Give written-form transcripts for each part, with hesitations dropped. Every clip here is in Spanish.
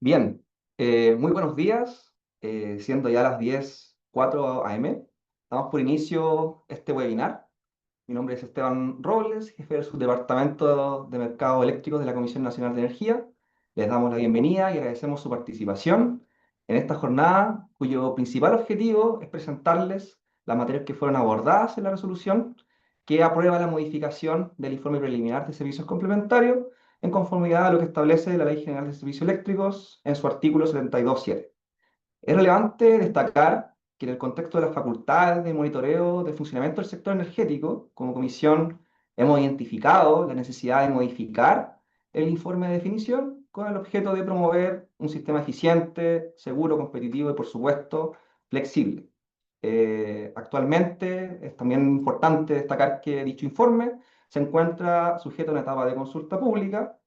Bien, muy buenos días, siendo ya las 10:04 a.m. Damos por inicio este webinar. Mi nombre es Esteban Robles, jefe del subdepartamento de Mercado Eléctrico de la Comisión Nacional de Energía. Les damos la bienvenida y agradecemos su participación en esta jornada, cuyo principal objetivo es presentarles las materias que fueron abordadas en la resolución que aprueba la modificación del informe preliminar de servicios complementarios en conformidad a lo que establece la Ley General de Servicios Eléctricos en su artículo 72.7. Es relevante destacar que en el contexto de las facultades de monitoreo del funcionamiento del sector energético, como comisión hemos identificado la necesidad de modificar el informe de definición con el objeto de promover un sistema eficiente, seguro, competitivo y, por supuesto, flexible. Actualmente es también importante destacar que dicho informe se encuentra sujeto a una etapa de consulta pública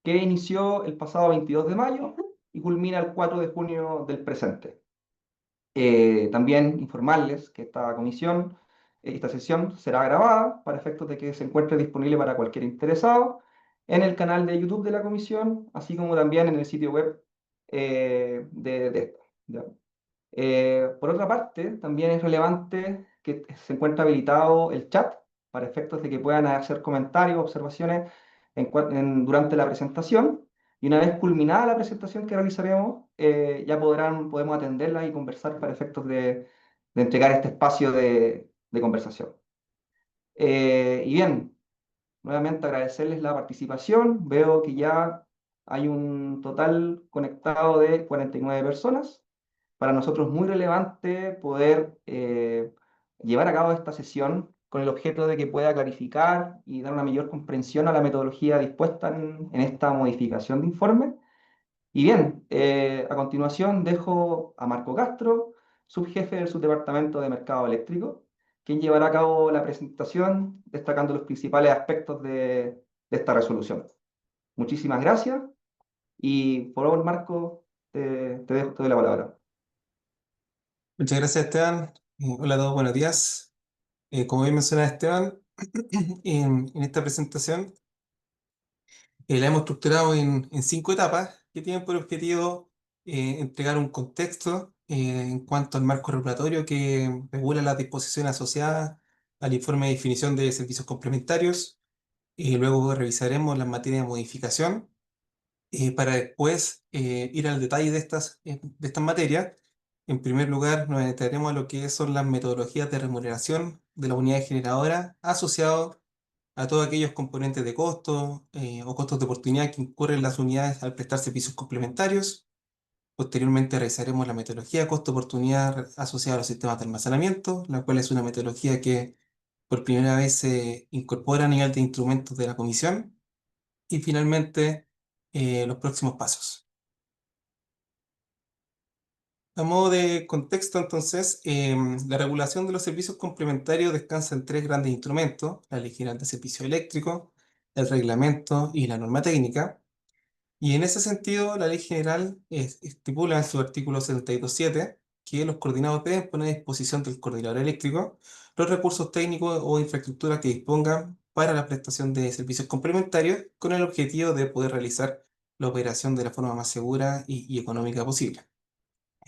que inició el pasado 22 de mayo y culmina el 4 de junio del presente. También informarles que esta sesión será grabada para efectos de que se encuentre disponible para cualquier interesado en el canal de YouTube de la comisión, así como también en el sitio web de esta. ¿Ya? Por otra parte, también es relevante que se encuentre habilitado el chat para efectos de que puedan hacer comentarios, observaciones durante la presentación. Y una vez culminada la presentación que realizaremos, ya podemos atenderla y conversar para efectos de entregar este espacio de conversación. Y bien, nuevamente agradecerles la participación. Veo que ya hay un total conectado de 49 personas. Para nosotros es muy relevante poder llevar a cabo esta sesión con el objeto de que pueda clarificar y dar una mayor comprensión a la metodología dispuesta en esta modificación de informe. Y bien, a continuación dejo a Marco Castro, subjefe del subdepartamento de Mercado Eléctrico, quien llevará a cabo la presentación destacando los principales aspectos de esta resolución. Muchísimas gracias y por favor, Marco, te doy la palabra. Muchas gracias, Esteban. Hola a todos, buenos días. Como bien menciona Esteban, en esta presentación la hemos estructurado en 5 etapas que tienen por objetivo entregar un contexto en cuanto al marco regulatorio que regula las disposiciones asociadas al informe de definición de servicios complementarios. Luego revisaremos las materias de modificación para después ir al detalle de estas materias. En primer lugar, nos adentraremos a lo que son las metodologías de remuneración de la unidad generadora asociado a todos aquellos componentes de costo o costos de oportunidad que incurren las unidades al prestar servicios complementarios. Posteriormente revisaremos la metodología de costo-oportunidad asociada a los sistemas de almacenamiento, la cual es una metodología que por primera vez se incorpora a nivel de instrumentos de la comisión. Y finalmente, los próximos pasos. A modo de contexto, entonces, la regulación de los servicios complementarios descansa en 3 grandes instrumentos: la Ley General de Servicio Eléctrico, el reglamento y la norma técnica. Y en ese sentido, la Ley General estipula en su artículo 72.7 que los coordinados deben poner a disposición del coordinador eléctrico los recursos técnicos o infraestructuras que dispongan para la prestación de servicios complementarios con el objetivo de poder realizar la operación de la forma más segura y económica posible.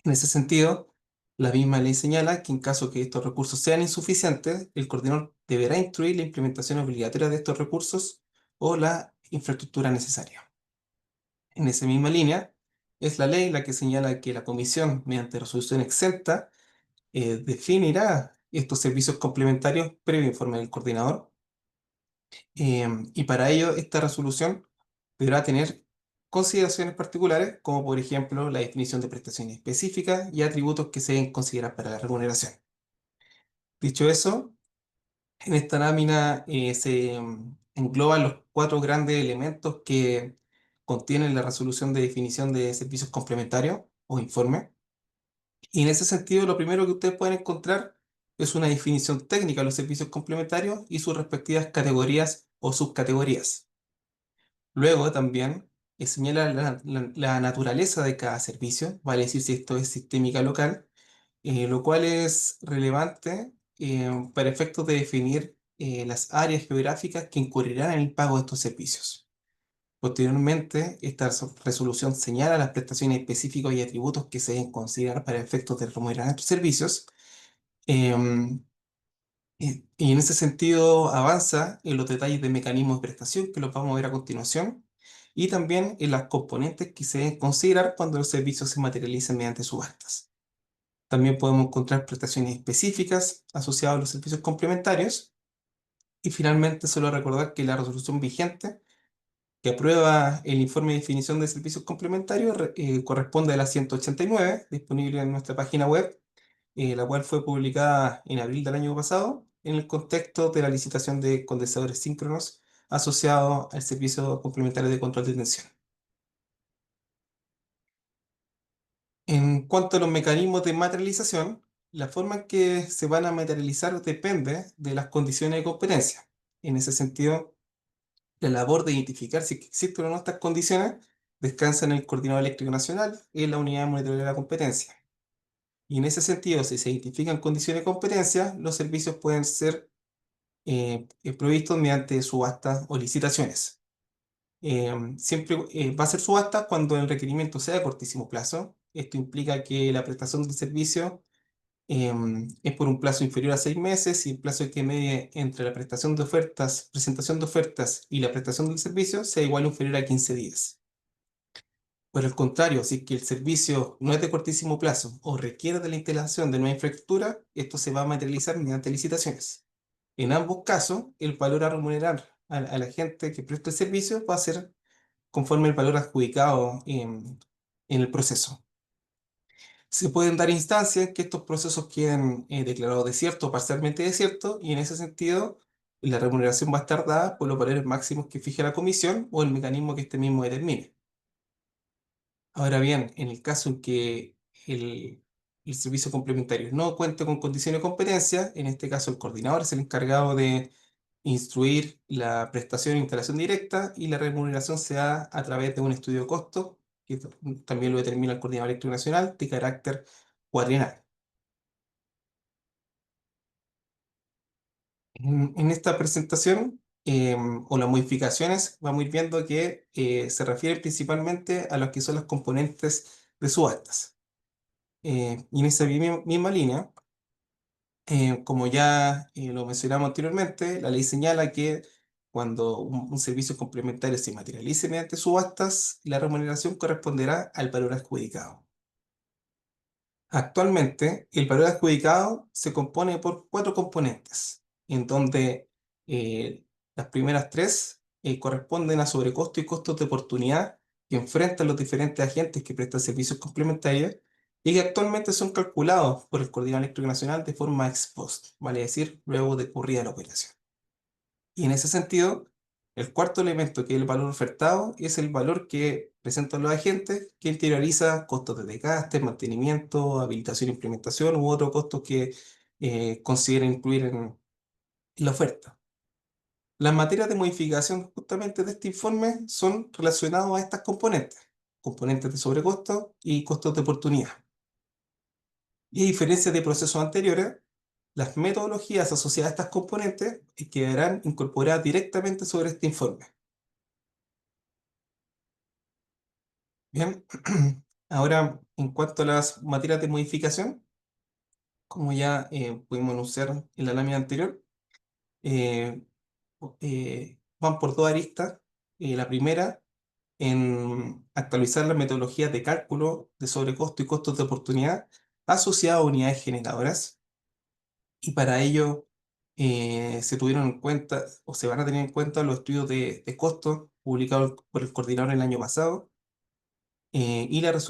En ese sentido, la misma ley señala que en caso que estos recursos sean insuficientes, el coordinador deberá instruir la implementación obligatoria de estos recursos o la infraestructura necesaria. En esa misma línea, es la ley la que señala que la comisión, mediante resolución exenta, definirá estos servicios complementarios previo informe del coordinador. Y para ello, esta resolución deberá tener consideraciones particulares, como por ejemplo la definición de prestaciones específicas y atributos que se deben considerar para la remuneración. Dicho eso, en esta lámina se engloban los 4 grandes elementos que contienen la resolución de definición de servicios complementarios o informe. Y en ese sentido, lo primero que ustedes pueden encontrar es una definición técnica de los servicios complementarios y sus respectivas categorías o subcategorías. Luego también señala la naturaleza de cada servicio, vale decir si esto es sistémica local, lo cual es relevante para efectos de definir las áreas geográficas que incurrirán en el pago de estos servicios. Posteriormente, esta resolución señala las prestaciones específicas y atributos que se deben considerar para efectos de remunerar estos servicios. em, y en ese sentido avanza en los detalles de mecanismos de prestación que los vamos a ver a continuación y también en las componentes que se deben considerar cuando los servicios se materialicen mediante subastas. También podemos encontrar prestaciones específicas asociadas a los servicios complementarios y finalmente solo recordar que la resolución vigente que aprueba el informe de definición de servicios complementarios corresponde a la 189, disponible en nuestra página web, la cual fue publicada en abril del año pasado, en el contexto de la licitación de condensadores síncronos asociado al servicio complementario de control de tensión. En cuanto a los mecanismos de materialización, la forma en que se van a materializar depende de las condiciones de competencia. En ese sentido, la labor de identificar si existen o no estas condiciones descansa en el Coordinador Eléctrico Nacional y en la Unidad de Monitoreo de la Competencia. Y en ese sentido, si se identifican condiciones de competencia, los servicios pueden ser provistos mediante subastas o licitaciones. Siempre va a ser subasta cuando el requerimiento sea de cortísimo plazo. Esto implica que la prestación del servicio es por un plazo inferior a 6 meses y el plazo que medie entre la prestación de ofertas, presentación de ofertas y la prestación del servicio sea igual o inferior a 15 días. Por el contrario, si es que el servicio no es de cortísimo plazo o requiere de la instalación de nueva infraestructura, esto se va a materializar mediante licitaciones. En ambos casos, el valor a remunerar a la gente que presta el servicio va a ser conforme el valor adjudicado en el proceso. Se pueden dar instancias en que estos procesos queden declarados desiertos o parcialmente desiertos, y en ese sentido la remuneración va a estar dada por los valores máximos que fije la comisión o el mecanismo que este mismo determine. Ahora bien, en el caso en que el servicio complementario no cuente con condiciones de competencia, en este caso el coordinador es el encargado de instruir la prestación e instalación directa y la remuneración se da a través de un estudio de costo, que también lo determina el Coordinador Eléctrico Nacional, de carácter cuadrienal. En esta presentación o las modificaciones vamos a ir viendo que se refiere principalmente a lo que son las componentes de subastas. Y en esa misma línea, como ya lo mencionamos anteriormente, la ley señala que cuando un servicio complementario se materialice mediante subastas, la remuneración corresponderá al valor adjudicado. Actualmente, el valor adjudicado se compone por 4 componentes, en donde eh, las primeras 3 corresponden a sobrecosto y costos de oportunidad que enfrentan los diferentes agentes que prestan servicios complementarios y que actualmente son calculados por el Coordinador Eléctrico Nacional de forma ex post, vale decir, luego de ocurrida la operación. Y en ese sentido, el cuarto elemento, que es el valor ofertado, es el valor que presentan los agentes, que interioriza costos de desgaste, mantenimiento, habilitación e implementación u otros costos que consideren incluir en la oferta. Las materias de modificación justamente de este informe son relacionadas a estas componentes, componentes de sobrecosto y costos de oportunidad. Y a diferencia de procesos anteriores, las metodologías asociadas a estas componentes quedarán incorporadas directamente sobre este informe. Bien, ahora en cuanto a las materias de modificación, como ya pudimos anunciar en la lámina anterior, eh, van por 2 aristas. La primera, en actualizar las metodologías de cálculo de sobrecosto y costos de oportunidad asociadas a unidades generadoras. Y para ello se tuvieron en cuenta o se van a tener en cuenta los estudios de costos publicados por el coordinador el año pasado y las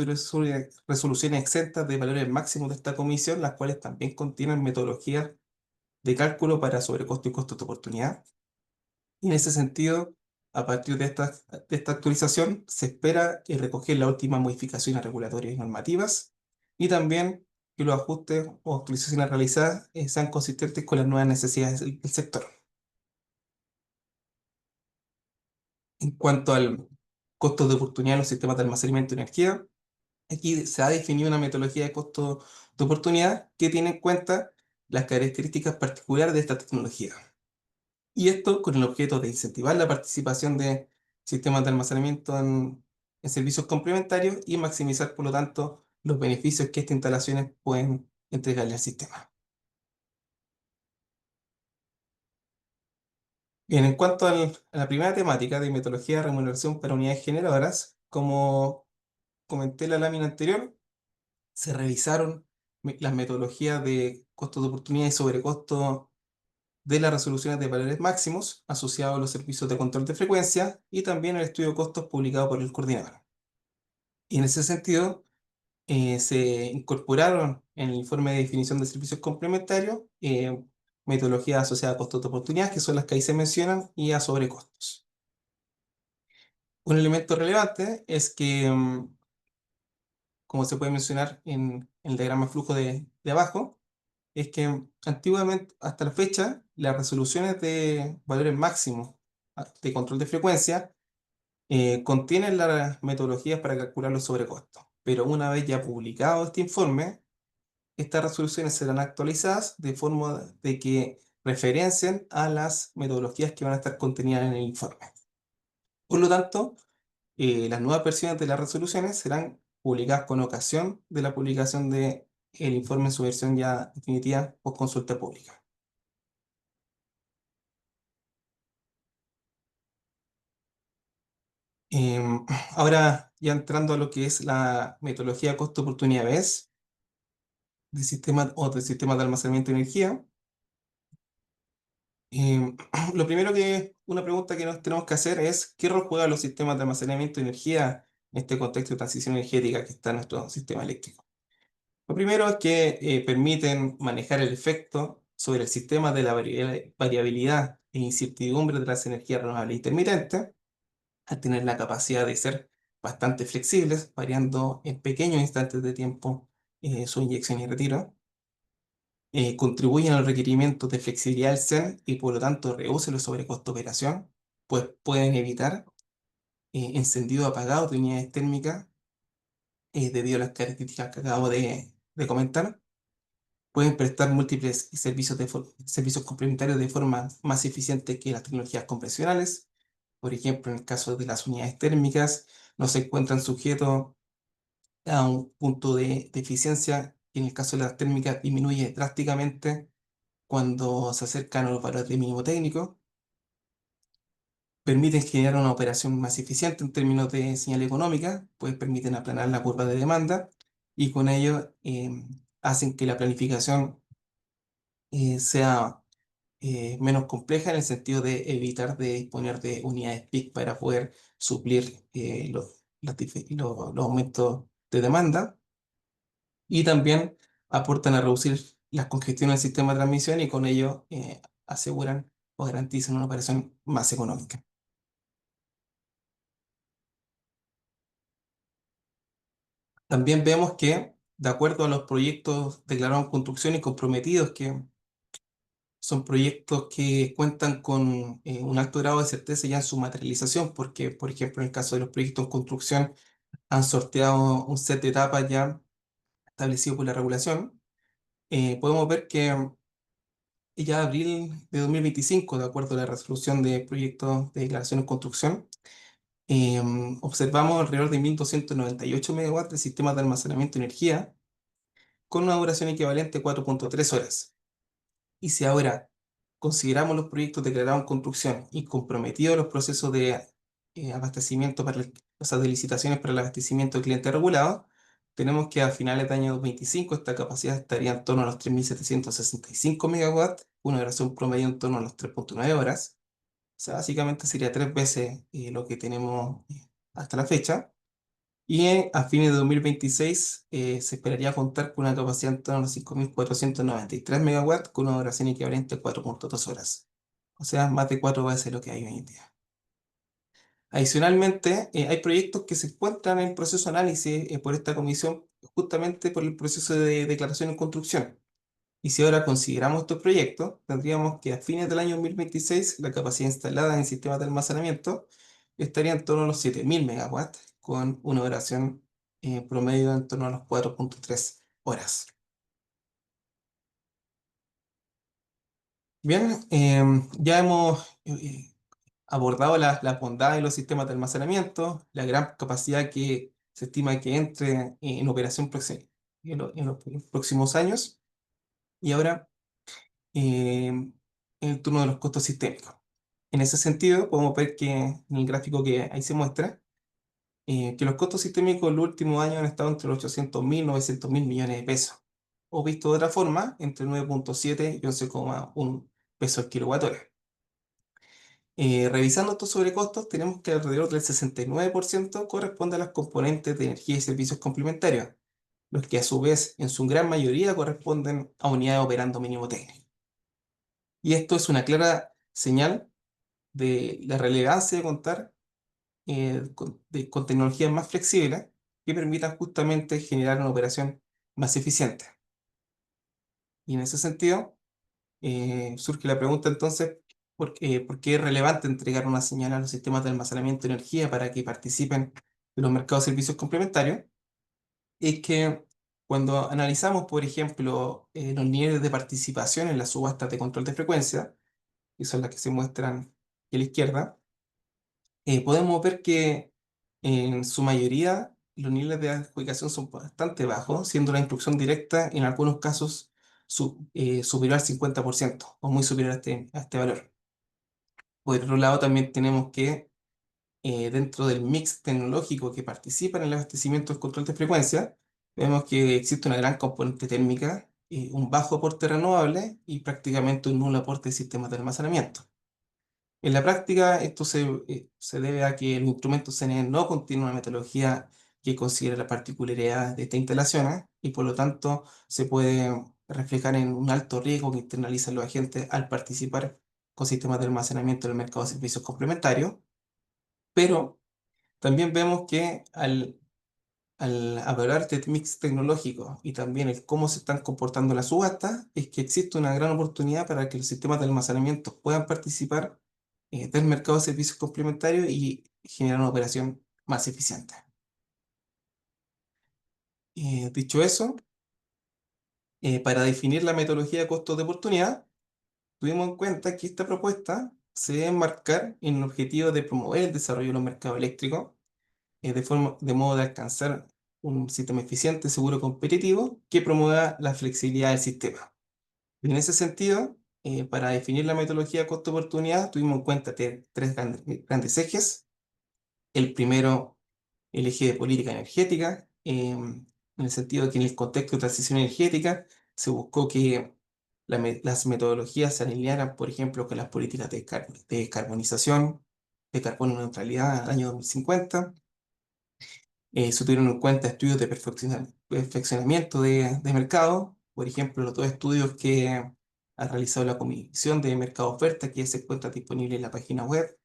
resoluciones exentas de valores máximos de esta comisión, las cuales también contienen metodologías de cálculo para sobrecosto y costos de oportunidad. Y en ese sentido, a partir de esta actualización, se espera recoger las últimas modificaciones regulatorias y normativas y también que los ajustes o actualizaciones realizadas sean consistentes con las nuevas necesidades del sector. En cuanto al costo de oportunidad en los sistemas de almacenamiento de energía, aquí se ha definido una metodología de costo de oportunidad que tiene en cuenta las características particulares de esta tecnología. Y esto con el objeto de incentivar la participación de sistemas de almacenamiento en servicios complementarios y maximizar, por lo tanto, los beneficios que estas instalaciones pueden entregarle al sistema. Bien, en cuanto a la primera temática de metodología de remuneración para unidades generadoras, como comenté en la lámina anterior, se revisaron las metodologías de costos de oportunidad y sobrecosto de las resoluciones de valores máximos asociados a los servicios de control de frecuencia y también el estudio de costos publicado por el coordinador. Y en ese sentido, se incorporaron en el informe de definición de servicios complementarios metodologías asociadas a costos de oportunidad, que son las que ahí se mencionan, y a sobrecostos. Un elemento relevante es que, como se puede mencionar en el diagrama flujo de abajo, es que antiguamente, hasta la fecha, las resoluciones de valores máximos de control de frecuencia contienen las metodologías para calcular los sobrecostos. Pero una vez ya publicado este informe, estas resoluciones serán actualizadas de forma de que referencien a las metodologías que van a estar contenidas en el informe. Por lo tanto, las nuevas versiones de las resoluciones serán publicadas con ocasión de la publicación del informe en su versión ya definitiva por consulta pública. Em, Ahora, ya entrando a lo que es la metodología costo-oportunidad vez del sistema o del sistema de almacenamiento de energía, lo primero una pregunta que nos tenemos que hacer es, ¿qué rol juegan los sistemas de almacenamiento de energía en este contexto de transición energética que está en nuestro sistema eléctrico? Lo primero es que permiten manejar el efecto sobre el sistema de la variabilidad e incertidumbre de las energías renovables intermitentes, al tener la capacidad de ser bastante flexibles, variando en pequeños instantes de tiempo su inyección y retiro. Contribuyen al requerimiento de flexibilidad del CEN y por lo tanto reducen los sobrecostos de operación, pues pueden evitar encendido apagado de unidades térmicas debido a las características que acabo de comentar. Pueden prestar múltiples servicios complementarios de forma más eficiente que las tecnologías convencionales. Por ejemplo, en el caso de las unidades térmicas, no se encuentran sujetos a un punto de eficiencia y en el caso de las térmicas disminuye drásticamente cuando se acercan a los valores de mínimo técnico. Permiten generar una operación más eficiente en términos de señal económica, pues permiten aplanar la curva de demanda y con ello hacen que la planificación sea menos compleja en el sentido de evitar de disponer de unidades peak para poder suplir los aumentos de demanda y también aportan a reducir las congestiones del sistema de transmisión y con ello aseguran o garantizan una operación más económica. También vemos que, de acuerdo a los proyectos declarados en construcción y comprometidos, que son proyectos que cuentan con un alto grado de certeza ya en su materialización, porque, por ejemplo, en el caso de los proyectos en construcción, han sorteado un set de etapas ya establecido por la regulación. Podemos ver que ya abril de 2025, de acuerdo a la resolución de proyectos de declaración en construcción, observamos alrededor de 1.298 megawatts de sistemas de almacenamiento de energía con una duración equivalente a 4.3 horas. Y si ahora consideramos los proyectos declarados en construcción y comprometidos los procesos de abastecimiento o sea, de licitaciones para el abastecimiento de clientes regulados, tenemos que a finales de año 2025 esta capacidad estaría en torno a los 3.765 megawatts, una duración promedio en torno a los 3.9 horas. O sea, básicamente sería 3 veces lo que tenemos hasta la fecha. Y a fines de 2026 se esperaría contar con una capacidad en torno a los 5.493 megawatts con una duración equivalente a 4.2 horas. O sea, más de 4 veces lo que hay hoy en día. Adicionalmente, hay proyectos que se encuentran en proceso de análisis por esta comisión justamente por el proceso de declaración en construcción. Y si ahora consideramos estos proyectos, tendríamos que a fines del año 2026 la capacidad instalada en sistemas de almacenamiento estaría en torno a los 7.000 megawatts, con una duración promedio en torno a los 4.3 horas. Bien, ya hemos abordado las bondades de los sistemas de almacenamiento, la gran capacidad que se estima que entre en operación en los próximos años, y ahora en el turno de los costos sistémicos. En ese sentido, podemos ver que en el gráfico que ahí se muestra, que los costos sistémicos en los últimos años han estado entre los 800.000 y 900.000 millones de pesos, o visto de otra forma, entre 9,7 y 11,1 pesos al kilowatt hora. Revisando estos sobrecostos, tenemos que alrededor del 69% corresponde a las componentes de energía y servicios complementarios, los que a su vez en su gran mayoría corresponden a unidades operando mínimo técnico. Y esto es una clara señal de la relevancia de contar con tecnologías más flexibles que permitan justamente generar una operación más eficiente. Y en ese sentido, surge la pregunta entonces, ¿por qué es relevante entregar una señal a los sistemas de almacenamiento de energía para que participen de los mercados de servicios complementarios? Es que cuando analizamos, por ejemplo, los niveles de participación en las subastas de control de frecuencia, que son las que se muestran aquí a la izquierda, podemos ver que en su mayoría los niveles de adjudicación son bastante bajos, siendo la instrucción directa en algunos casos superior al 50% o muy superior a este valor. Por otro lado, también tenemos que dentro del mix tecnológico que participa en el abastecimiento del control de frecuencia, vemos que existe una gran componente térmica, un bajo aporte renovable y prácticamente un nulo aporte de sistemas de almacenamiento. En la práctica, esto se debe a que los instrumentos CNE no contienen una metodología que considere las particularidades de estas instalaciones y por lo tanto se puede reflejar en un alto riesgo que internalizan los agentes al participar con sistemas de almacenamiento en el mercado de servicios complementarios, pero también vemos que al hablar de mix tecnológico y también el cómo se están comportando las subastas, es que existe una gran oportunidad para que los sistemas de almacenamiento puedan participar del mercado de servicios complementarios y generar una operación más eficiente. Dicho eso, para definir la metodología de costos de oportunidad, tuvimos en cuenta que esta propuesta se debe enmarcar en el objetivo de promover el desarrollo de los mercados eléctricos de modo de alcanzar un sistema eficiente, seguro y competitivo que promueva la flexibilidad del sistema. En ese sentido, para definir la metodología de costo-oportunidad, tuvimos en cuenta tres grandes ejes. El primero, el eje de política energética, en el sentido de que en el contexto de transición energética se buscó que las metodologías se alinearan, por ejemplo, con las políticas de descarbonización, de carbono neutralidad al año 2050. Se tuvieron en cuenta estudios de perfeccionamiento de mercado, por ejemplo, los dos estudios que ha realizado la Comisión de Mercado Oferta, que se encuentra disponible en la página web,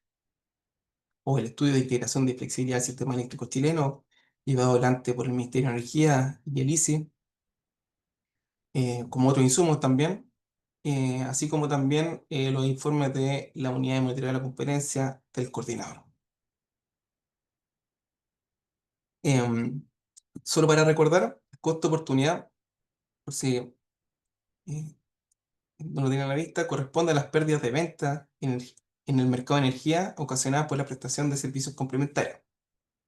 o el estudio de integración de flexibilidad del sistema eléctrico chileno, llevado adelante por el Ministerio de Energía y el ICI, como otros insumos también, así como también los informes de la Unidad de Monitoreo de la Competencia del Coordinador. Em, Solo para recordar, costo-oportunidad, por si no lo tienen a la vista, corresponde a las pérdidas de venta en el mercado de energía ocasionadas por la prestación de servicios complementarios,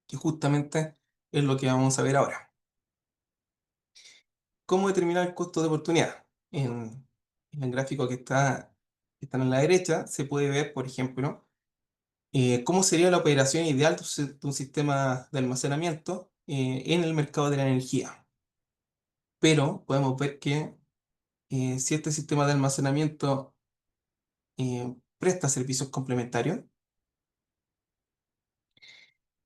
que justamente es lo que vamos a ver ahora. ¿Cómo determinar el costo de oportunidad? En el gráfico que está en la derecha se puede ver, por ejemplo, cómo sería la operación ideal de un sistema de almacenamiento en el mercado de la energía. Pero podemos ver que si este sistema de almacenamiento presta servicios complementarios,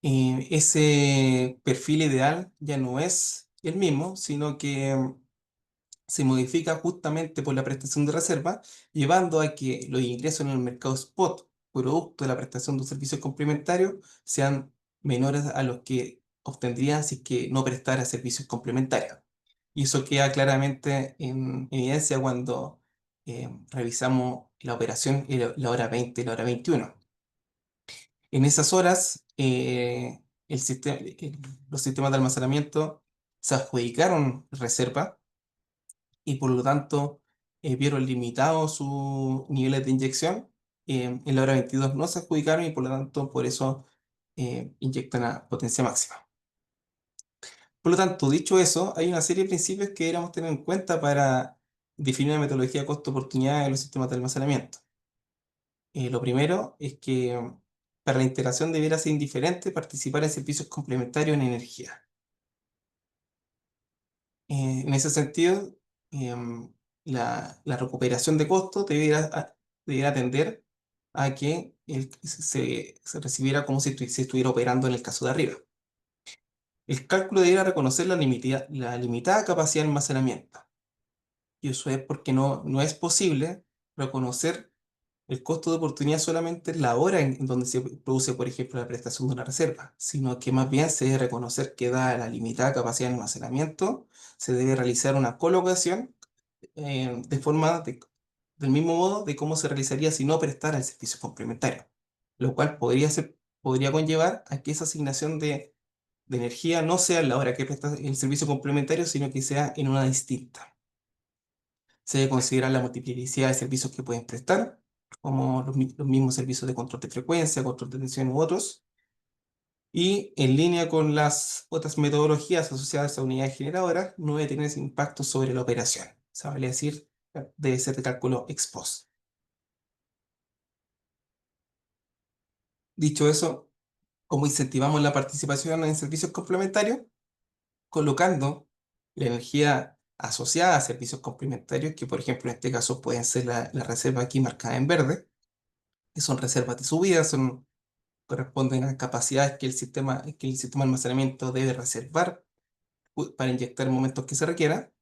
ese perfil ideal ya no es el mismo, sino que se modifica justamente por la prestación de reserva, llevando a que los ingresos en el mercado spot, producto de la prestación de un servicio complementario, sean menores a los que obtendría si es que no prestara servicios complementarios. Y eso queda claramente en evidencia cuando revisamos la operación en la hora 20 y la hora 21. En esas horas, los sistemas de almacenamiento se adjudicaron reserva y por lo tanto vieron limitados sus niveles de inyección en la hora 22 no se adjudicaron y por lo tanto por eso inyectan a potencia máxima. Por lo tanto, dicho eso, hay una serie de principios que deberíamos tener en cuenta para definir una metodología de costo-oportunidad en los sistemas de almacenamiento. Lo primero es que para la integración debiera ser indiferente participar en servicios complementarios en energía. En ese sentido, em, la recuperación de costos debiera tender a que se recibiera como si se estuviera operando en el caso de arriba. El cálculo debiera reconocer la limitada capacidad de almacenamiento. Y eso es porque no es posible reconocer el costo de oportunidad solamente en la hora en donde se produce, por ejemplo, la prestación de una reserva, sino que más bien se debe reconocer que dada la limitada capacidad de almacenamiento, se debe realizar una colocación de forma del mismo modo de cómo se realizaría si no prestara el servicio complementario, lo cual podría conllevar a que esa asignación de energía no sea en la hora que presta el servicio complementario, sino que sea en una distinta. Se debe considerar la multiplicidad de servicios que pueden prestar, como los mismos servicios de control de frecuencia, control de tensión u otros, y en línea con las otras metodologías asociadas a unidades generadoras, no debe tener ese impacto sobre la operación. O sea, vale decir, debe ser de cálculo ex post. Dicho eso, ¿cómo incentivamos la participación en servicios complementarios? Colocando la energía asociada a servicios complementarios, que por ejemplo en este caso pueden ser la reserva aquí marcada en verde, que son reservas de subida, corresponden a capacidades que el sistema de almacenamiento debe reservar para inyectar en momentos que se requiera,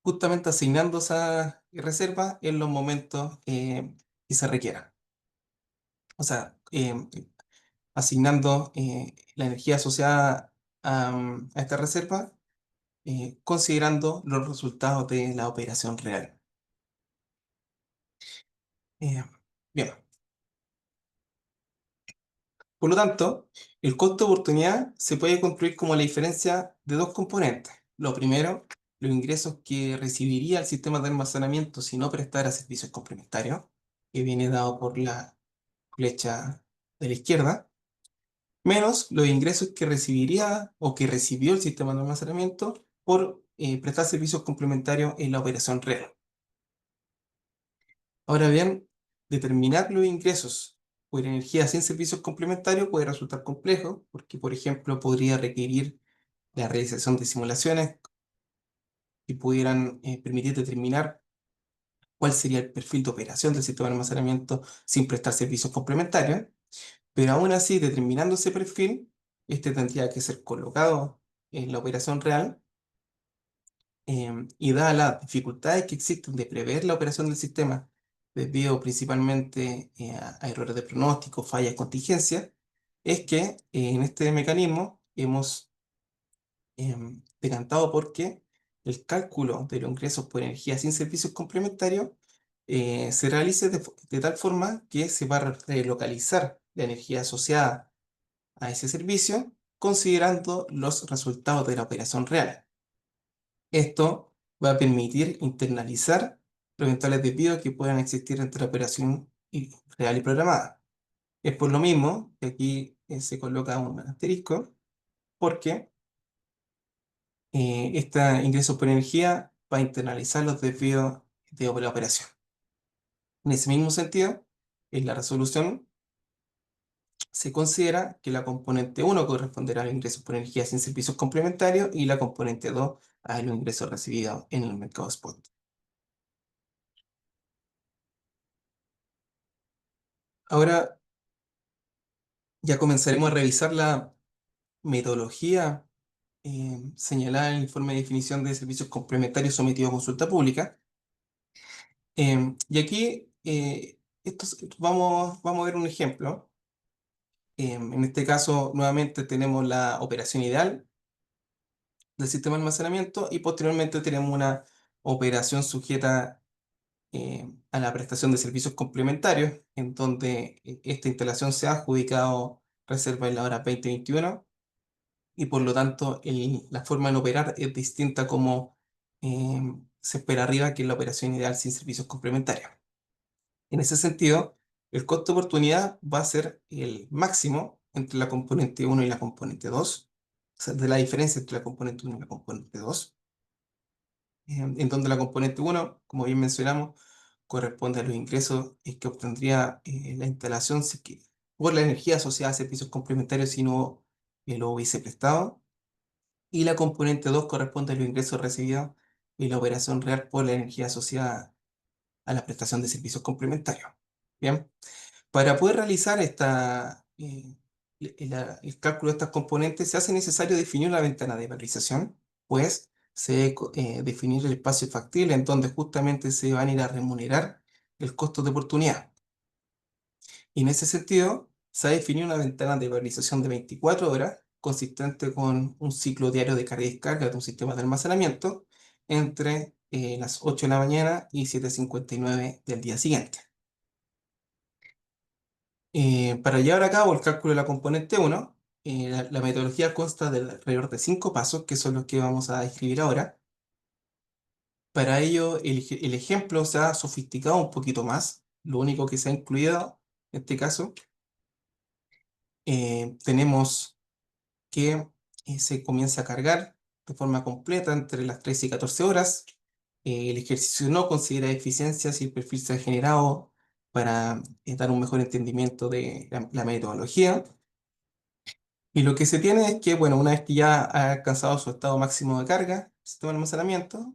justamente asignando esa reserva en los momentos que se requieran. O sea, asignando la energía asociada a esta reserva, considerando los resultados de la operación real. Eh, Bien, por lo tanto, el costo de oportunidad se puede construir como la diferencia de dos componentes. Lo primero, los ingresos que recibiría el sistema de almacenamiento si no prestara servicios complementarios, que viene dado por la flecha de la izquierda, menos los ingresos que recibiría o que recibió el sistema de almacenamiento por prestar servicios complementarios en la operación real. Ahora bien, determinar los ingresos por energía sin servicios complementarios puede resultar complejo, porque, por ejemplo, podría requerir la realización de simulaciones que pudieran permitir determinar cuál sería el perfil de operación del sistema de almacenamiento sin prestar servicios complementarios, pero aún así, determinando ese perfil, este tendría que ser colocado en la operación real, y dadas las dificultades que existen de prever la operación del sistema, debido principalmente a errores de pronóstico, fallas, contingencias, es que en este mecanismo hemos decantado porque el cálculo de los ingresos por energía sin servicios complementarios se realice de tal forma que se va a relocalizar la energía asociada a ese servicio, considerando los resultados de la operación real. Esto va a permitir internalizar los eventuales desvíos que puedan existir entre la operación real y programada. Es por lo mismo que aquí se coloca un asterisco, porque este ingreso por energía va a internalizar los desvíos de la operación. En ese mismo sentido, en la resolución se considera que la componente 1 corresponderá a los ingresos por energía sin servicios complementarios y la componente 2 a los ingresos recibidos en el mercado spot. Ahora ya comenzaremos a revisar la metodología señalada en el informe de definición de servicios complementarios sometido a consulta pública. Y aquí vamos a ver un ejemplo. En este caso, nuevamente tenemos la operación ideal del sistema de almacenamiento y posteriormente tenemos una operación sujeta a la prestación de servicios complementarios, en donde esta instalación se ha adjudicado reserva en la hora 2021 y por lo tanto la forma de operar es distinta como se espera arriba, que es la operación ideal sin servicios complementarios. En ese sentido, el costo de oportunidad va a ser el máximo entre la componente uno y la componente 2, o sea, de la diferencia entre la componente uno y la componente 2, en donde la componente uno, como bien mencionamos, corresponde a los ingresos que obtendría la instalación por la energía asociada a servicios complementarios si no lo hubiese prestado. Y la componente 2 corresponde a los ingresos recibidos y la operación real por la energía asociada a la prestación de servicios complementarios. Bien, para poder realizar el cálculo de estas componentes se hace necesario definir una ventana de valorización, pues se debe definir el espacio factible en donde justamente se van a ir a remunerar el costo de oportunidad. Y en ese sentido, se ha definido una ventana de valorización de 24 horas, consistente con un ciclo diario de carga y descarga de un sistema de almacenamiento entre las 8 de la mañana y 7:59 del día siguiente. Para llevar a cabo el cálculo de la componente 1, la metodología consta de alrededor de 5 pasos, que son los que vamos a describir ahora. Para ello, el ejemplo se ha sofisticado un poquito más. Lo único que se ha incluido en este caso, tenemos que se comienza a cargar de forma completa entre las 13 y 14 horas. El ejercicio no considera eficiencia si el perfil se ha generado para dar un mejor entendimiento de la metodología. Y lo que se tiene es que, bueno, una vez que ya ha alcanzado su estado máximo de carga, el sistema de almacenamiento,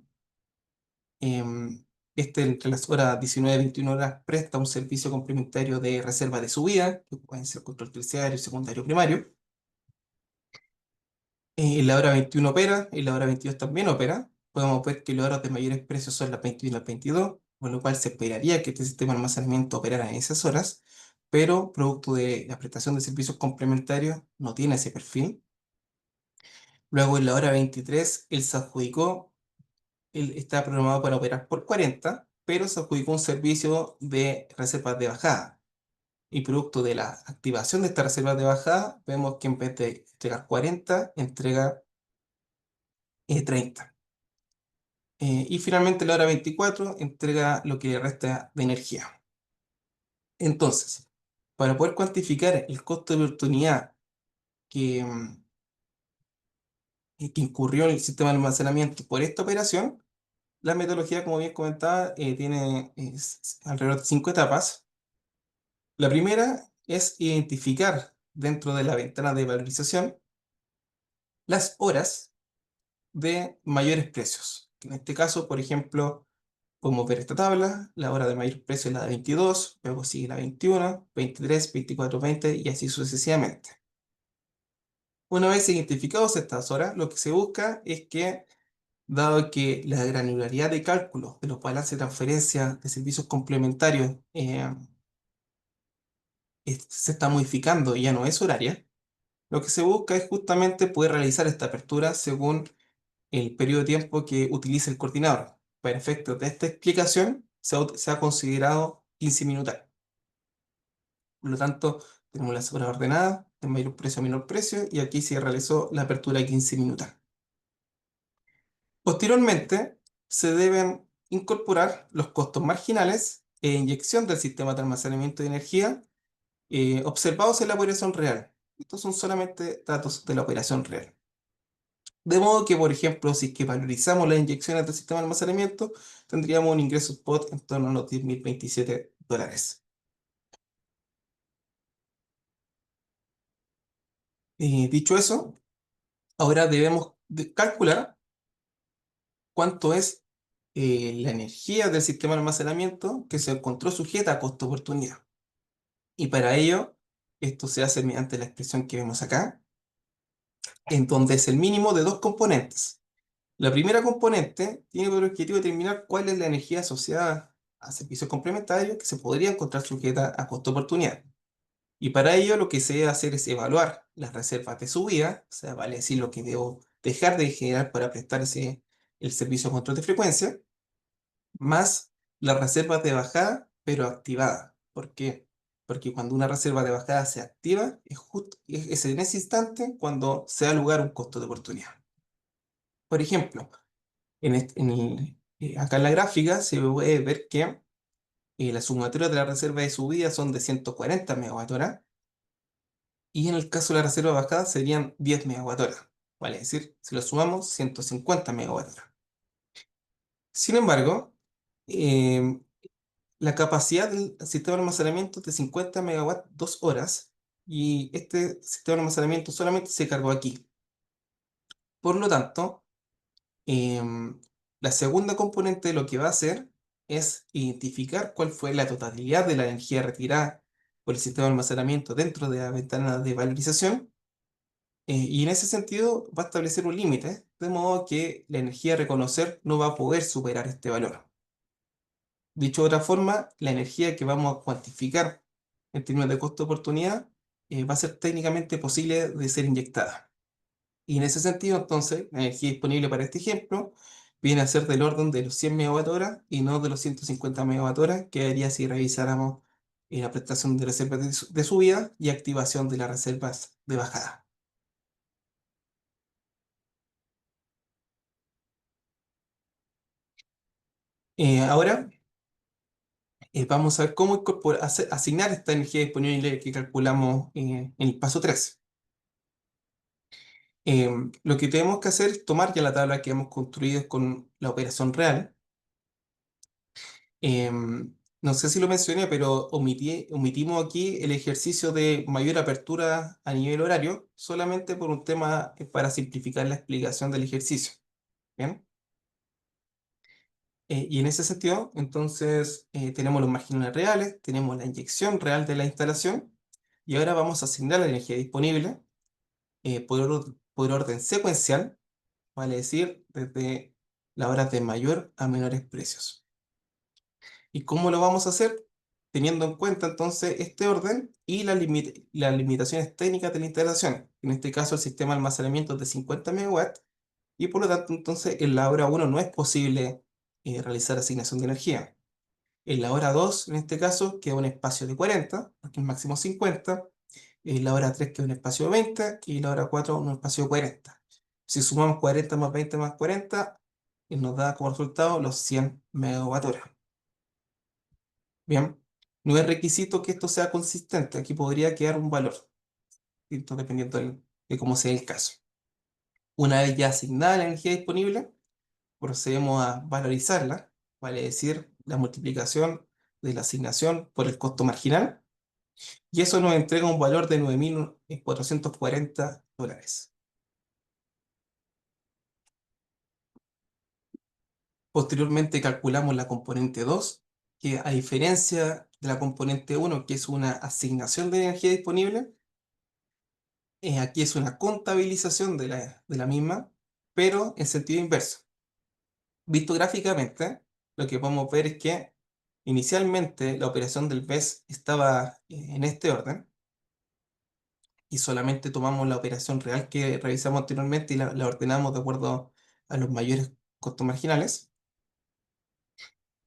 em, entre las horas 19 y 21 horas presta un servicio complementario de reserva de subida, que pueden ser control terciario, secundario, primario. En la hora 21 opera, y la hora 22 también opera. Podemos ver que las horas de mayores precios son las 21 y las 22, con lo cual se esperaría que este sistema de almacenamiento operara en esas horas, pero producto de la prestación de servicios complementarios no tiene ese perfil. Luego en la hora 23 él se adjudicó, él está programado para operar por 40, pero se adjudicó un servicio de reservas de bajada. Y producto de la activación de estas reservas de bajada, vemos que en vez de entregar 40, entrega 30. Y finalmente la hora 24 entrega lo que le resta de energía. Entonces, para poder cuantificar el costo de oportunidad que, que incurrió en el sistema de almacenamiento por esta operación, la metodología, como bien comentaba, tiene alrededor de 5 etapas. La primera es identificar dentro de la ventana de valorización las horas de mayores precios. En este caso, por ejemplo, podemos ver esta tabla, la hora de mayor precio es la de 22, luego sigue la 21, 23, 24, 20 y así sucesivamente. Una vez identificados estas horas, lo que se busca es que, dado que la granularidad de cálculo de los balances de transferencia de servicios complementarios se está modificando y ya no es horaria, lo que se busca es justamente poder realizar esta apertura según el periodo de tiempo que utilice el coordinador. Para efectos de esta explicación, se ha considerado 15 minutos. Por lo tanto, tenemos las horas ordenadas de mayor precio a menor precio y aquí se realizó la apertura de 15 minutos. Posteriormente, se deben incorporar los costos marginales e inyección del sistema de almacenamiento de energía observados en la operación real. Estos son solamente datos de la operación real. De modo que, por ejemplo, si es que valorizamos las inyecciones del sistema de almacenamiento, tendríamos un ingreso spot en torno a los $10.027. Dicho eso, ahora debemos calcular cuánto es la energía del sistema de almacenamiento que se encontró sujeta a costo oportunidad. Y para ello, esto se hace mediante la expresión que vemos acá, en donde es el mínimo de dos componentes. La primera componente tiene por objetivo determinar cuál es la energía asociada a servicios complementarios que se podría encontrar sujeta a costo oportunidad. Y para ello lo que se debe hacer es evaluar las reservas de subida, o sea, vale decir lo que debo dejar de generar para prestar el servicio de control de frecuencia, más las reservas de bajada, pero activada. ¿Por qué? Porque cuando una reserva de bajada se activa, es en ese instante cuando se da lugar a un costo de oportunidad. Por ejemplo, acá en la gráfica se puede ver que La sumatoria de la reserva de subida son de 140 MWh y en el caso de la reserva de bajada serían 10 MWh. Vale, es decir, si lo sumamos, 150 MWh. Sin embargo, em, la capacidad del sistema de almacenamiento es de 50 megawatts 2 horas y este sistema de almacenamiento solamente se cargó aquí. Por lo tanto, em, la segunda componente de lo que va a hacer es identificar cuál fue la totalidad de la energía retirada por el sistema de almacenamiento dentro de la ventana de valorización. Y en ese sentido va a establecer un límite, de modo que la energía a reconocer no va a poder superar este valor. Dicho de otra forma, la energía que vamos a cuantificar en términos de costo-oportunidad va a ser técnicamente posible de ser inyectada. Y en ese sentido, entonces, la energía disponible para este ejemplo viene a ser del orden de los 100 MWh y no de los 150 MWh, que haría si revisáramos la prestación de reservas de subida y activación de las reservas de bajada. Ahora vamos a ver cómo asignar esta energía disponible que calculamos en el paso 3. Lo que tenemos que hacer es tomar ya la tabla que hemos construido con la operación real. No sé si lo mencioné, pero omitimos aquí el ejercicio de mayor apertura a nivel horario, solamente por un tema para simplificar la explicación del ejercicio. ¿Bien? Y en ese sentido, entonces, tenemos los márgenes reales, tenemos la inyección real de la instalación, y ahora vamos a asignar la energía disponible por orden secuencial, vale decir, desde las horas de mayor a menores precios. ¿Y cómo lo vamos a hacer? Teniendo en cuenta entonces este orden y las limitaciones técnicas de la instalación. En este caso, el sistema de almacenamiento es de 50 megawatts y por lo tanto, entonces, en la hora 1 no es posible realizar asignación de energía. En la hora 2 en este caso, queda un espacio de 40, porque el máximo es 50. En la hora 3 queda un espacio de 20 y la hora 4 un espacio de 40. Si sumamos 40 más 20 más 40, nos da como resultado los 100 megawatts. Bien, no es requisito que esto sea consistente, aquí podría quedar un valor, ¿cierto? Dependiendo de cómo sea el caso. Una vez ya asignada la energía disponible, procedemos a valorizarla, vale decir, la multiplicación de la asignación por el costo marginal, y eso nos entrega un valor de $9.440. Posteriormente calculamos la componente 2, que a diferencia de la componente 1, que es una asignación de energía disponible, aquí es una contabilización de la misma, pero en sentido inverso. Visto gráficamente, lo que podemos ver es que inicialmente la operación del BES estaba en este orden y solamente tomamos la operación real que revisamos anteriormente y la ordenamos de acuerdo a los mayores costos marginales.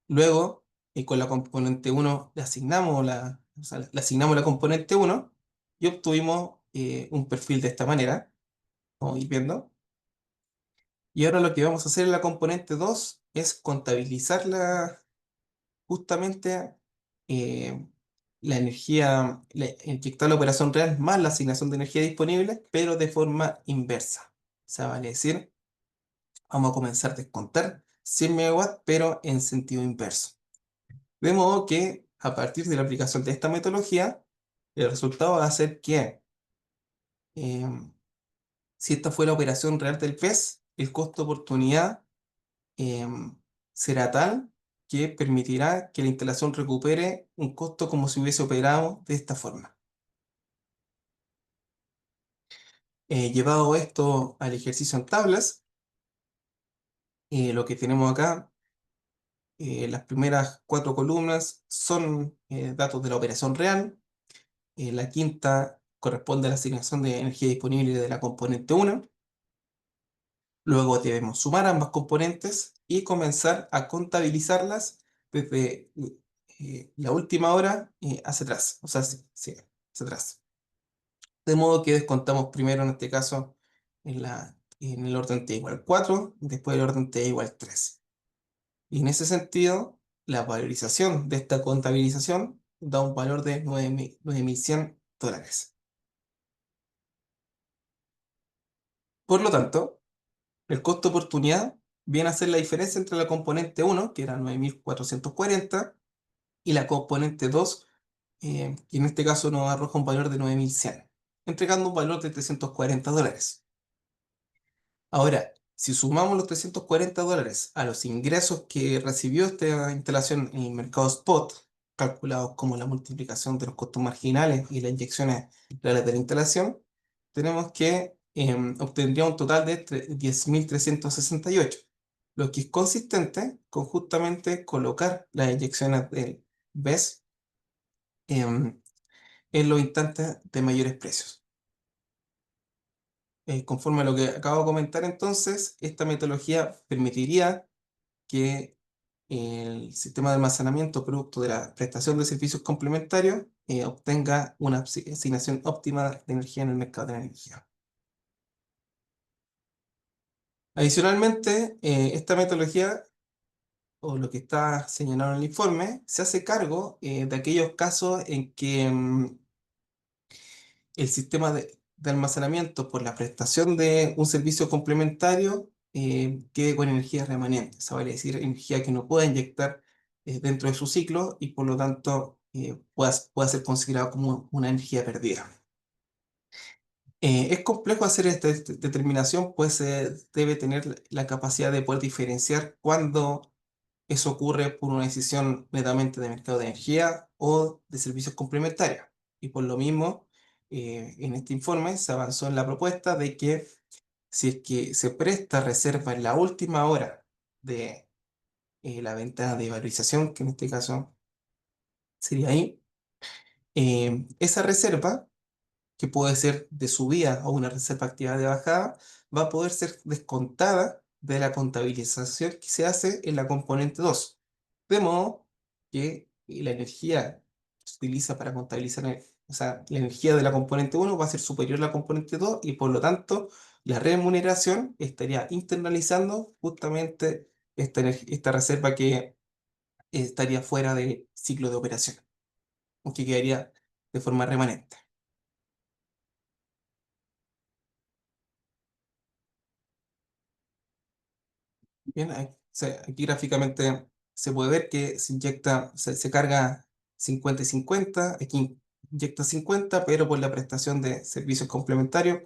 Luego, con la componente 1 o sea, le asignamos la componente 1 y obtuvimos un perfil de esta manera, como ir viendo. Y ahora lo que vamos a hacer en la componente 2 es contabilizarla justamente eh, la energía, inyectar la operación real más la asignación de energía disponible, pero de forma inversa. O sea, vale decir, vamos a comenzar a descontar 100 megawatts, pero en sentido inverso. De modo que a partir de la aplicación de esta metodología, el resultado va a ser que eh, si esta fue la operación real del PES, el costo de oportunidad em, será tal que permitirá que la instalación recupere un costo como si hubiese operado de esta forma. Llevado esto al ejercicio en tablas, lo que tenemos acá, las primeras 4 columnas son datos de la operación real, la quinta corresponde a la asignación de energía disponible de la componente 1. Luego debemos sumar ambas componentes y comenzar a contabilizarlas desde la última hora hacia atrás, o sea, sí, sí, hacia atrás. De modo que descontamos primero en este caso en el orden t igual 4, después el orden t igual 3. Y en ese sentido, la valorización de esta contabilización da un valor de 9.100 dólares. Por lo tanto, el costo de oportunidad viene a ser la diferencia entre la componente uno, que era 9.440, y la componente 2, que en este caso nos arroja un valor de 9.100, entregando un valor de 340 dólares. Ahora, si sumamos los 340 dólares a los ingresos que recibió esta instalación en el mercado spot, calculados como la multiplicación de los costos marginales y las inyecciones reales de la instalación, tenemos que obtendría un total de 10.368, lo que es consistente con justamente colocar las inyecciones del BES em, en los instantes de mayores precios. Conforme a lo que acabo de comentar, entonces, esta metodología permitiría que el sistema de almacenamiento producto de la prestación de servicios complementarios obtenga una asignación óptima de energía en el mercado de la energía. Adicionalmente, esta metodología, o lo que está señalado en el informe, se hace cargo de aquellos casos en que el sistema de almacenamiento por la prestación de un servicio complementario quede con energía remanente, eso vale decir, energía que no pueda inyectar dentro de su ciclo y por lo tanto pueda ser considerado como una energía perdida. Es complejo hacer esta determinación, pues se debe tener la capacidad de poder diferenciar cuando eso ocurre por una decisión netamente de mercado de energía o de servicios complementarios. Y por lo mismo, en este informe se avanzó en la propuesta de que si es que se presta reserva en la última hora de la ventana de valorización, que en este caso sería ahí, esa reserva que puede ser de subida o una reserva activa de bajada, va a poder ser descontada de la contabilización que se hace en la componente 2. De modo que la energía que se utiliza para contabilizar, o sea, la energía de la componente 1 va a ser superior a la componente 2 y por lo tanto la remuneración estaría internalizando justamente esta reserva que estaría fuera del ciclo de operación, o que quedaría de forma remanente. Bien, aquí gráficamente se puede ver que se carga 50 y 50, aquí inyecta 50, pero por la prestación de servicios complementarios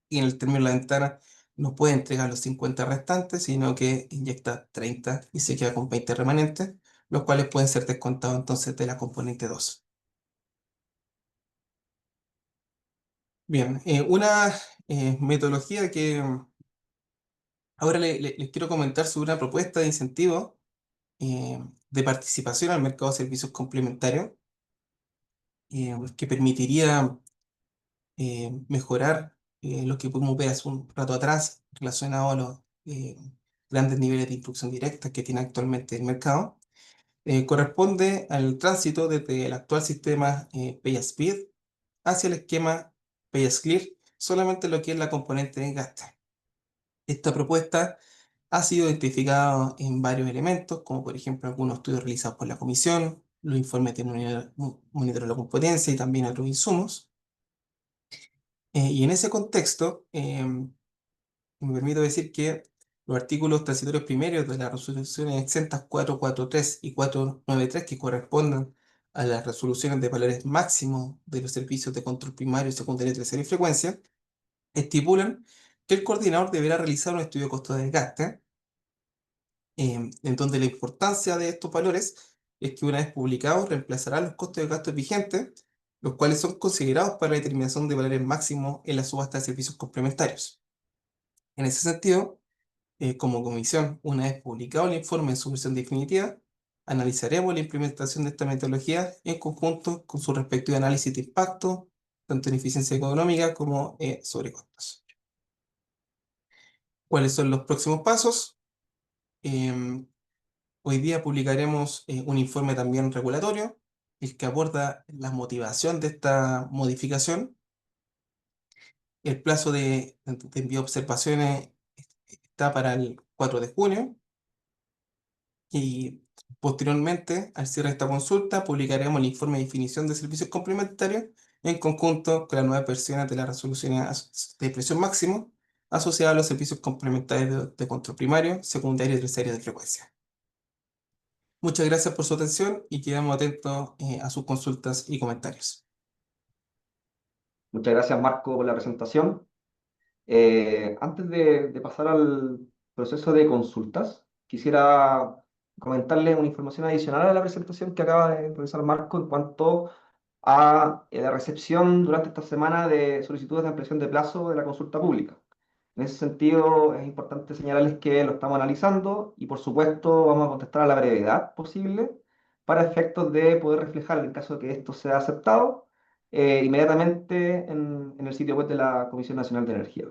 y en el término de la ventana no puede entregar los 50 restantes, sino que inyecta 30 y se queda con 20 remanentes, los cuales pueden ser descontados entonces de la componente 2. Bien, una metodología que ahora les quiero comentar sobre una propuesta de incentivo de participación al mercado de servicios complementarios que permitiría mejorar lo que pudimos ver hace un rato atrás relacionado a los grandes niveles de instrucción directa que tiene actualmente el mercado. Corresponde al tránsito desde el actual sistema Pay as Speed hacia el esquema Pay as Clear, solamente lo que es la componente de gasto. Esta propuesta ha sido identificada en varios elementos, como por ejemplo algunos estudios realizados por la comisión, los informes de monitoreo de la competencia y también otros insumos. Y en ese contexto, me permito decir que los artículos transitorios primarios de las resoluciones exentas 443 y 493, que corresponden a las resoluciones de valores máximos de los servicios de control primario, secundario, terciario y frecuencia, estipulan que el coordinador deberá realizar un estudio de costo de desgaste en donde la importancia de estos valores es que una vez publicados reemplazará los costos de gastos vigentes, los cuales son considerados para la determinación de valores máximos en la subasta de servicios complementarios. En ese sentido, como comisión, una vez publicado el informe en su versión definitiva, analizaremos la implementación de esta metodología en conjunto con su respectivo análisis de impacto, tanto en eficiencia económica como sobre costos. ¿Cuáles son los próximos pasos? Em, Hoy día publicaremos un informe también regulatorio, el que aborda la motivación de esta modificación. El plazo de envío de observaciones está para el 4 de junio y Posteriormente, al cierre de esta consulta, publicaremos el informe de definición de servicios complementarios en conjunto con las nuevas versiones de las resoluciones de precio máximo asociadas a los servicios complementarios de control primario, secundario y terciario de frecuencia. Muchas gracias por su atención y quedamos atentos a sus consultas y comentarios. Muchas gracias, Marco, por la presentación. Antes de pasar al proceso de consultas, quisiera comentarles una información adicional a la presentación que acaba de realizar Marco en cuanto a la recepción durante esta semana de solicitudes de ampliación de plazo de la consulta pública. En ese sentido, es importante señalarles que lo estamos analizando y, por supuesto, vamos a contestar a la brevedad posible para efectos de poder reflejar, en caso de que esto sea aceptado, inmediatamente en el sitio web de la Comisión Nacional de Energía.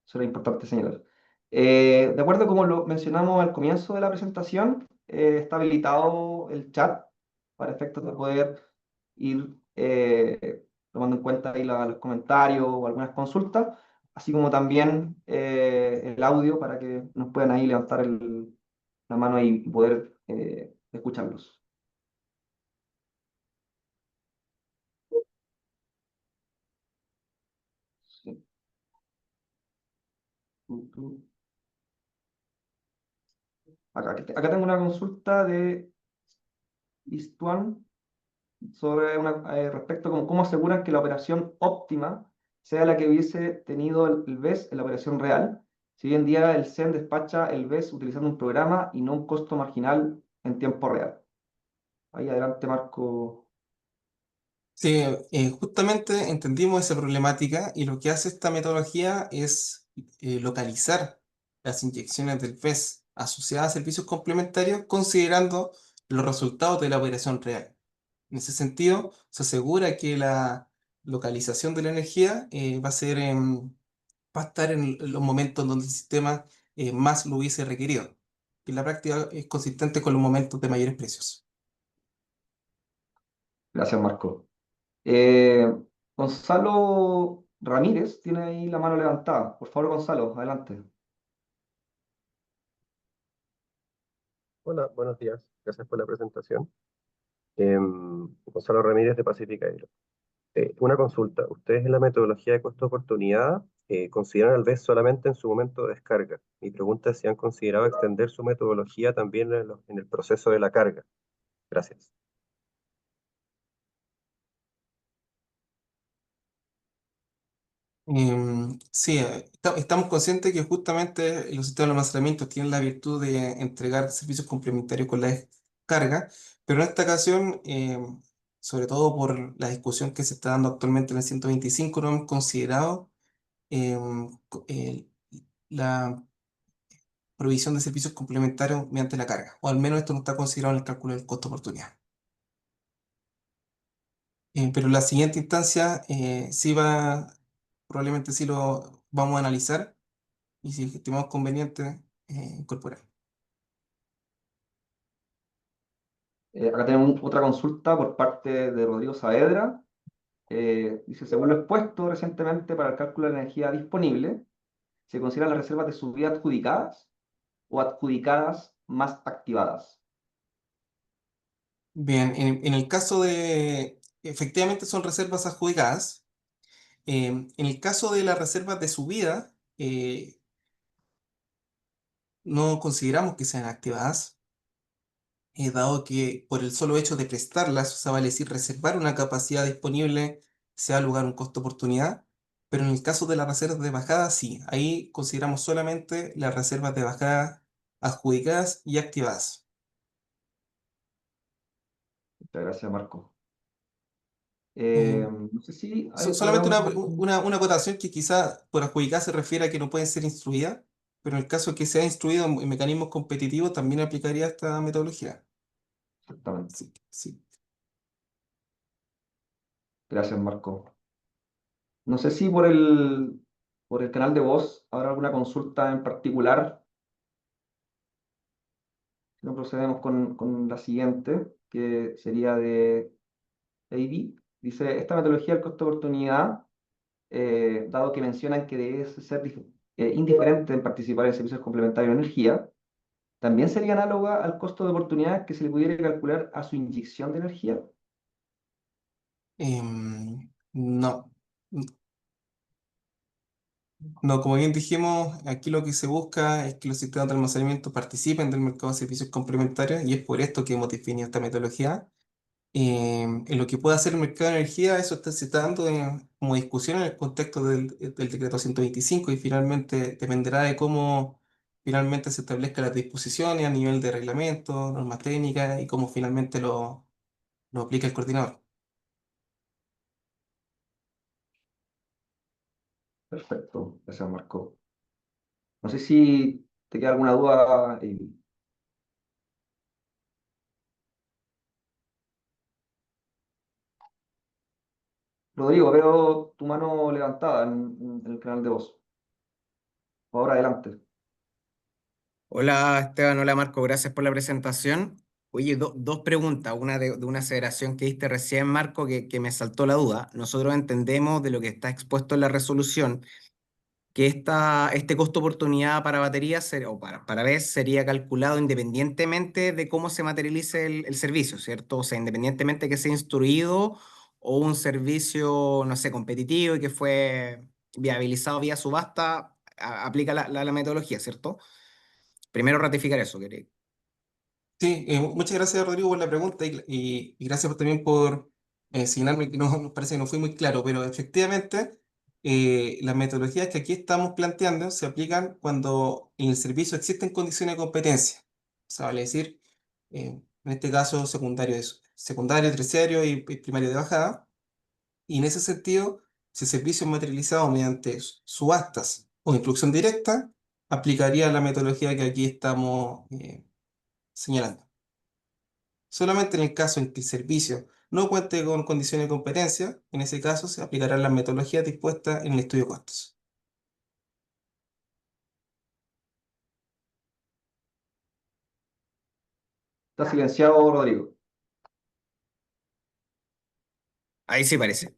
Eso era importante señalar. De acuerdo como lo mencionamos al comienzo de la presentación, está habilitado el chat para efectos de poder ir tomando en cuenta ahí los comentarios o algunas consultas, así como también el audio para que nos puedan ahí levantar la mano y poder escucharlos. Sí. Acá tengo una consulta de Istuan sobre respecto a cómo aseguran que la operación óptima sea la que hubiese tenido el BES en la operación real. Si hoy en día el SEN despacha el BES utilizando un programa y no un costo marginal en tiempo real. Ahí adelante, Marco. Sí, justamente entendimos esa problemática y lo que hace esta metodología es localizar las inyecciones del PES asociadas a servicios complementarios considerando los resultados de la operación real. En ese sentido, se asegura que la localización de la energía va a estar en los momentos donde el sistema más lo hubiese requerido. Y la práctica es consistente con los momentos de mayores precios. Gracias, Marco. Eh, Gonzalo Ramírez tiene ahí la mano levantada. Por favor, Gonzalo, adelante. Hola, buenos días. Gracias por la presentación. Gonzalo Ramírez de Pacífica Hidro. Una consulta. ¿Ustedes en la metodología de costo-oportunidad consideran el BES solamente en su momento de descarga? Mi pregunta es si han considerado extender su metodología también en el proceso de la carga. Gracias. Sí, estamos conscientes que justamente los sistemas de almacenamiento tienen la virtud de entregar servicios complementarios con la descarga, pero en esta ocasión, sobre todo por la discusión que se está dando actualmente en el 125, no hemos considerado la provisión de servicios complementarios mediante la carga, o al menos esto no está considerado en el cálculo del costo oportunidad. Pero en la siguiente instancia probablemente sí lo vamos a analizar y si estimamos conveniente, incorporar. Acá tenemos otra consulta por parte de Rodrigo Saavedra. Dice, según lo expuesto recientemente para el cálculo de la energía disponible, ¿se consideran las reservas de subida adjudicadas o adjudicadas más activadas? Bien, en el caso de, efectivamente son reservas adjudicadas. En el caso de las reservas de subida, no consideramos que sean activadas, dado que por el solo hecho de prestarlas, o sea, vale decir, reservar una capacidad disponible, se da lugar a un costo oportunidad. Pero en el caso de las reservas de bajada, sí, ahí consideramos solamente las reservas de bajada adjudicadas y activadas. Muchas gracias, Marco. Eh, No sé si habrá Solamente una... una acotación que quizá por adjudicar se refiere a que no pueden ser instruidas, pero en el caso de que sea instruido en mecanismos competitivos también aplicaría esta metodología. Exactamente. Sí, sí. Gracias, Marco. No sé si por el canal de voz habrá alguna consulta en particular. Si no, procedemos con la siguiente, que sería de AB. Dice, esta metodología del costo de oportunidad, dado que mencionan que debe ser indiferente en participar en servicios complementarios de energía, ¿también sería análoga al costo de oportunidad que se le pudiera calcular a su inyección de energía? No, no, como bien dijimos, aquí lo que se busca es que los sistemas de almacenamiento participen del mercado de servicios complementarios y es por esto que hemos definido esta metodología. En lo que puede hacer el mercado de energía, se está dando como discusión en el contexto del decreto 125 y finalmente dependerá de cómo finalmente se establezcan las disposiciones a nivel de reglamento, normas técnicas y cómo finalmente lo aplica el coordinador. Perfecto, gracias Marco. No sé si te queda alguna duda. Rodrigo, veo tu mano levantada en el canal de voz. Ahora adelante. Hola Esteban, hola Marco, gracias por la presentación. Oye, dos preguntas, una de una aseveración que diste recién, Marco, que me saltó la duda. Nosotros entendemos de lo que está expuesto en la resolución que este costo oportunidad para baterías para BES sería calculado independientemente de cómo se materialice el servicio, ¿cierto? O sea, independientemente que sea instruido o un servicio, no sé, competitivo y que fue viabilizado vía subasta, aplica la metodología, ¿cierto? Primero ratificar eso, quería. Sí, muchas gracias Rodrigo por la pregunta y gracias también por señalarme que no nos parece que no fui muy claro, pero efectivamente las metodologías que aquí estamos planteando se aplican cuando en el servicio existen condiciones de competencia. O sea, vale decir, en este caso secundario, terciario y primario de bajada. Y en ese sentido, si el servicio es materializado mediante subastas o instrucción directa, aplicaría la metodología que aquí estamos señalando. Solamente en el caso en que el servicio no cuente con condiciones de competencia, en ese caso se aplicarán las metodologías dispuestas en el estudio de costos. Está silenciado, Rodrigo. Ahí sí parece.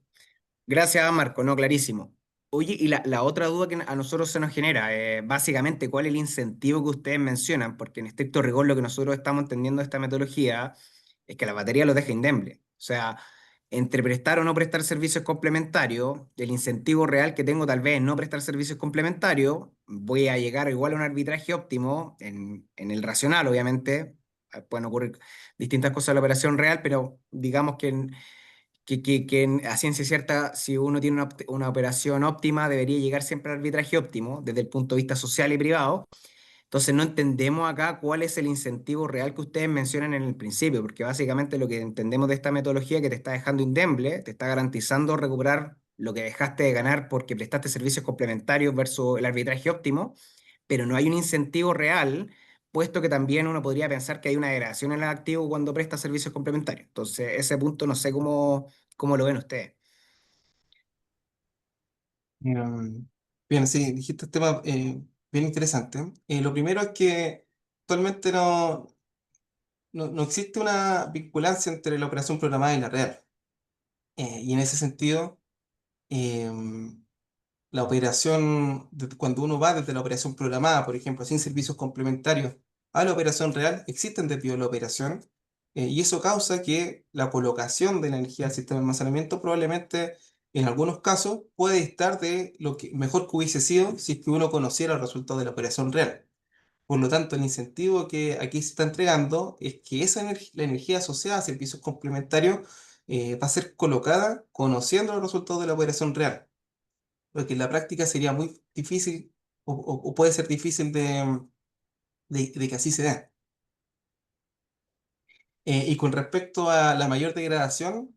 Gracias, Marco, no, clarísimo. Oye, y la otra duda que a nosotros se nos genera, básicamente, ¿cuál es el incentivo que ustedes mencionan? Porque en estricto rigor lo que nosotros estamos entendiendo de esta metodología es que la batería lo deja indemne. O sea, entre prestar o no prestar servicios complementarios, el incentivo real que tengo tal vez en no prestar servicios complementarios, voy a llegar igual a un arbitraje óptimo en el racional, obviamente. Pueden ocurrir distintas cosas en la operación real, pero digamos que a ciencia cierta, si uno tiene una operación óptima, debería llegar siempre al arbitraje óptimo desde el punto de vista social y privado. Entonces no entendemos acá cuál es el incentivo real que ustedes mencionan en el principio, porque básicamente lo que entendemos de esta metodología es que te está dejando indemne, te está garantizando recuperar lo que dejaste de ganar porque prestaste servicios complementarios versus el arbitraje óptimo, pero no hay un incentivo real, puesto que también uno podría pensar que hay una degradación en el activo cuando presta servicios complementarios. Entonces, ese punto no sé cómo lo ven ustedes. Mm, Bien, sí, dijiste un tema bien interesante. Lo primero es que actualmente no existe una vinculancia entre la operación programada y la real. Y en ese sentido, em, la operación, cuando uno va desde la operación programada, por ejemplo, sin servicios complementarios, a la operación real, existen desvíos de la operación, y eso causa que la colocación de la energía al sistema de almacenamiento probablemente en algunos casos puede estar de lo que mejor que hubiese sido si es que uno conociera el resultado de la operación real. Por lo tanto, el incentivo que aquí se está entregando es que la energía asociada a servicios complementarios va a ser colocada conociendo los resultados de la operación real, porque en la práctica sería muy difícil o puede ser difícil de que así se dé. Y con respecto a la mayor degradación,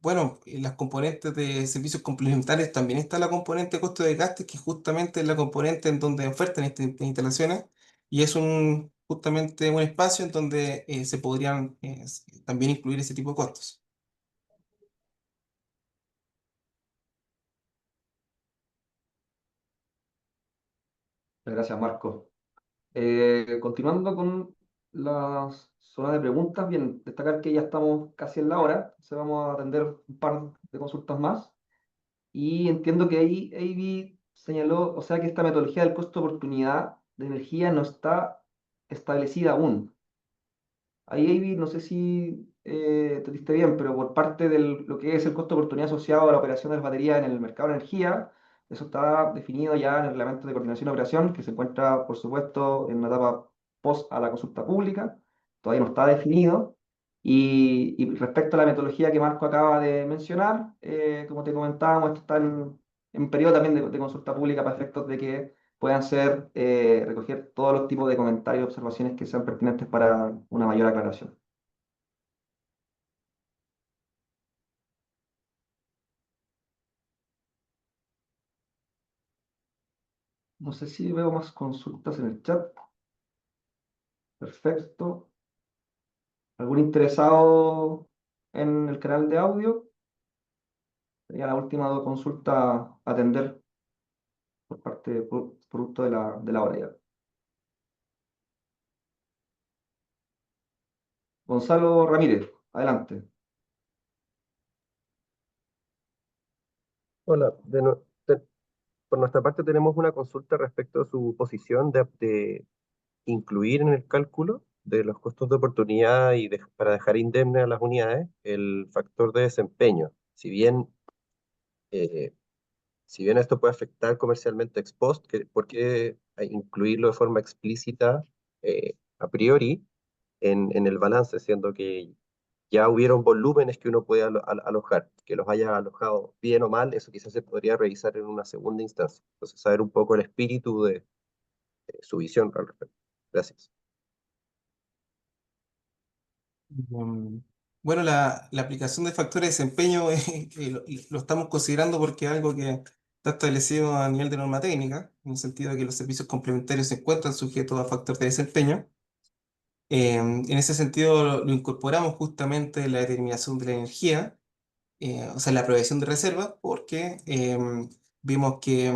bueno, en las componentes de servicios complementarios también está la componente de costo de gastos, que justamente es la componente en donde ofertan estas instalaciones y es justamente un espacio en donde se podrían también incluir ese tipo de costos. Gracias, Marco. Continuando con las zonas de preguntas, bien, destacar que ya estamos casi en la hora, entonces vamos a atender un par de consultas más. Y entiendo que ahí Avi señaló, o sea, que esta metodología del costo de oportunidad de energía no está establecida aún. Ahí, Avi, no sé si te diste bien, pero por parte de lo que es el costo de oportunidad asociado a la operación de las baterías en el mercado de energía, eso está definido ya en el reglamento de coordinación de operación, que se encuentra, por supuesto, en una etapa post a la consulta pública. Todavía no está definido. Y respecto a la metodología que Marco acaba de mencionar, como te comentábamos, esto está en periodo también de consulta pública para efectos de que puedan ser, recoger todos los tipos de comentarios y observaciones que sean pertinentes para una mayor aclaración. No sé si veo más consultas en el chat. Perfecto. ¿Algún interesado en el canal de audio? Sería la última consulta a atender por parte producto de la hora ya. Gonzalo Ramírez, adelante. Hola, por nuestra parte tenemos una consulta respecto a su posición de incluir en el cálculo de los costos de oportunidad y para dejar indemne a las unidades el factor de desempeño. Eh, si bien esto puede afectar comercialmente ex post, ¿por qué incluirlo de forma explícita a priori en el balance, siendo que ya hubieron volúmenes que uno puede alojar, que los haya alojado bien o mal, eso quizás se podría revisar en una segunda instancia? Entonces, saber un poco el espíritu de su visión al respecto. Gracias. Bueno, la aplicación de factores de desempeño lo estamos considerando porque es algo que está establecido a nivel de norma técnica, en el sentido de que los servicios complementarios se encuentran sujetos a factores de desempeño. En ese sentido, lo incorporamos justamente en la determinación de la energía, o sea, la provisión de reservas, porque vimos que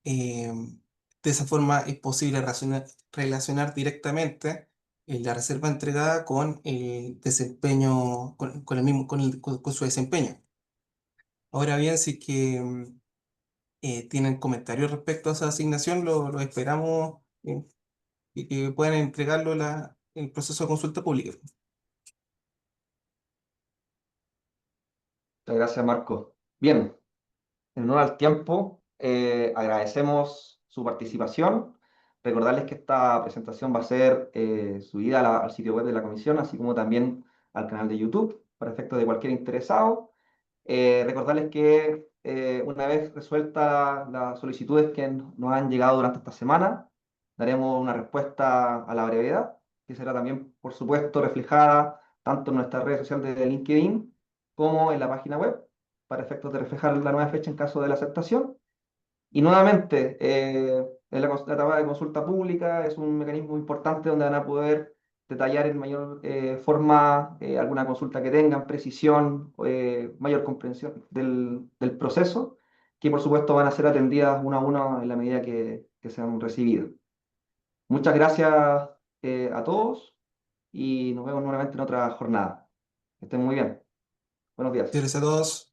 eh, de esa forma es posible relacionar directamente la reserva entregada con el desempeño, con el mismo, con su desempeño. Ahora bien, si que tienen comentarios respecto a esa asignación, lo esperamos y que puedan entregarlo en el proceso de consulta pública. Muchas gracias, Marco. Bien, en honor al tiempo, agradecemos su participación. Recordarles que esta presentación va a ser subida al sitio web de la comisión, así como también al canal de YouTube, para efectos de cualquier interesado. Recordarles que una vez resueltas las solicitudes que nos han llegado durante esta semana, daremos una respuesta a la brevedad, que será también, por supuesto, reflejada tanto en nuestras redes sociales de LinkedIn como en la página web, para efectos de reflejar la nueva fecha en caso de la aceptación. Y nuevamente, la etapa de consulta pública es un mecanismo importante donde van a poder detallar en mayor forma alguna consulta que tengan, precisión, mayor comprensión del proceso, que por supuesto van a ser atendidas uno a uno en la medida que sean recibidas. Muchas gracias a todos y nos vemos nuevamente en otra jornada. Que estén muy bien. Buenos días. Gracias a todos.